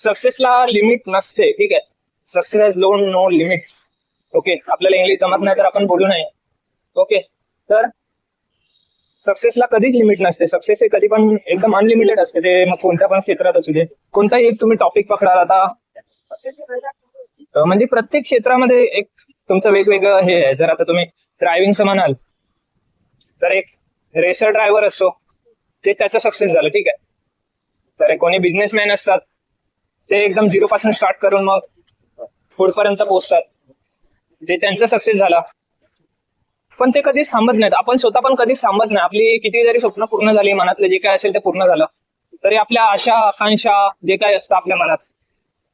सक्सेसला limit नसते, ठीक आहे. Success has no limits. Okay, आपल्याला इंग्लिश जमत नाही तर आपण बोलू नये. ओके, तर सक्सेसला कधीच लिमिट नसते. सक्सेस हे कधी पण एकदम अनलिमिटेड असते. ते मग कोणत्या पण क्षेत्रात असू दे. कोणताही एक तुम्ही टॉपिक पकडाल आता, म्हणजे प्रत्येक क्षेत्रामध्ये एक तुमचं वेगवेगळं हे आहे. जर आता तुम्ही ड्रायव्हिंगचं म्हणाल तर एक रेसर ड्रायव्हर असतो, ते त्याचं सक्सेस झालं, ठीक आहे. तर कोणी बिझनेसमॅन असतात, ते एकदम झिरो पासून स्टार्ट करून मग पुढपर्यंत पोहोचतात, ते त्यांचा सक्सेस झाला. पण ते कधीच थांबत नाहीत. आपण स्वतः पण कधीच थांबत नाही. आपली किती जरी स्वप्न पूर्ण झाली, मनातलं जे काय असेल ते पूर्ण झालं, तरी आपल्या आशा आकांक्षा जे काय असतं आपल्या मनात,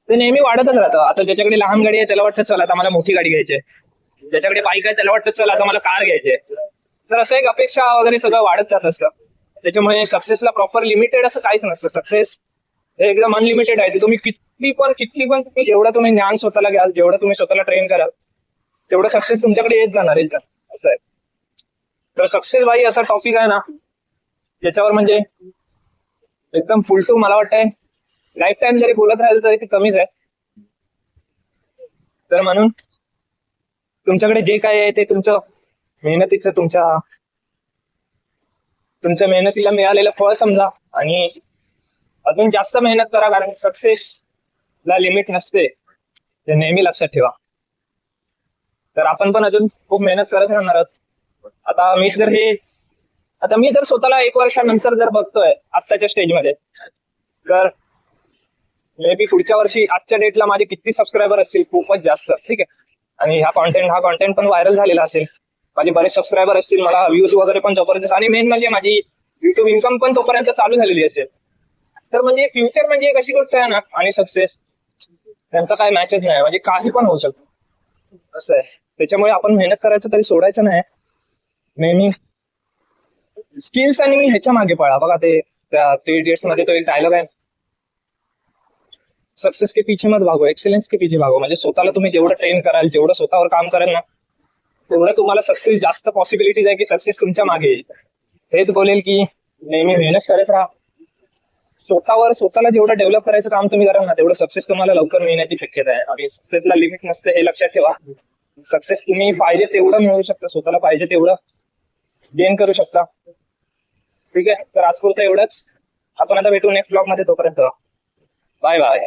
ते नेहमी वाढतच राहतं. आता ज्याच्याकडे लहान गाडी आहे त्याला वाटतं चला आता मला मोठी गाडी घ्यायची, ज्याच्याकडे बाईक आहे त्याला वाटतं चला आता मला कार घ्यायची. तर असं एक अपेक्षा वगैरे सगळं वाढत जात असतं. त्याच्यामुळे सक्सेसला प्रॉपर लिमिटेड असं काहीच नसतं. सक्सेस हे एकदम अनलिमिटेड आहे. तुम्ही किती पण जेवढं तुम्ही ज्ञान स्वतःला घ्याल, जेवढं तुम्ही स्वतःला ट्रेन कराल, तेवढं सक्सेस तुमच्याकडे येत जाणार आहे. असं आहे. तर सक्सेस भाई असा टॉपिक आहे ना, ज्याच्यावर म्हणजे एकदम फुल टू मला वाटतंय लाईफ टाइम जरी बोलत राहिलं तरी ते कमीच आहे. तर म्हणून तुमच्याकडे जे काय आहे ते तुमचं मेहनतीचं, तुमच्या मेहनतीला मिळालेलं फळ समजा आणि अजून जास्त मेहनत करा, कारण सक्सेसला लिमिट नसते, हे नेहमी लक्षात ठेवा. तर आपण पण अजून खूप मेहनत करत राहणार आहोत. आता मी जर स्वतःला 1 वर्षानंतर जर बघतोय आत्ताच्या स्टेजमध्ये, तर मे बी पुढच्या वर्षी आजच्या डेटला माझे किती सबस्क्रायबर असतील, खूपच जास्त, ठीक आहे. आणि हा कॉन्टेंट पण व्हायरल झालेला असेल, माझे बरेच सबस्क्रायबर असतील, मला व्ह्यूज वगैरे पण जबरदस्त, आणि मेन म्हणजे माझी युट्यूब इन्कम पण तोपर्यंत चालू झालेली असेल. तर म्हणजे फ्युचर म्हणजे एक अशी गोष्ट आहे ना, आणि सक्सेस त्यांचा काय मॅचच नाही, म्हणजे काही पण होऊ शकतो, असं आहे. त्याच्यामुळे आपण मेहनत करायचं तरी सोडायचं नाही. नेहमी स्किल्स आणि ह्याच्या मागे पळा. बघा ते त्या 3 इडियट्स मध्ये तो एक डायलॉग आहे, सक्सेस के पीछे मत भागो, एक्सेलेंस के पीछे भागो. म्हणजे स्वतःला तुम्ही जेवढं ट्रेन कराल, जेवढं स्वतःवर काम कराल ना, तेवढं तुम्हाला सक्सेस जास्त पॉसिबिलिटीज आहे की सक्सेस तुमच्या मागे येईल. हेच बोलेल की नेहमी मेहनत करत राहा. स्वतःला जेवढं डेव्हलप करायचं काम तुम्ही कराल ना, तेवढं सक्सेस तुम्हाला लवकर मिळण्याची शक्यता आहे. आणि सक्सेसला लिमिट नसते हे लक्षात ठेवा. सक्सेस तुम्ही पाहिजे तेवढं मिळवू शकता, स्वतःला पाहिजे तेवढं गेन करू शकता, ठीक आहे. तर आज पुरतं एवढंच. आपण आता भेटू नेक्स्ट ब्लॉग मध्ये. तोपर्यंत बाय बाय.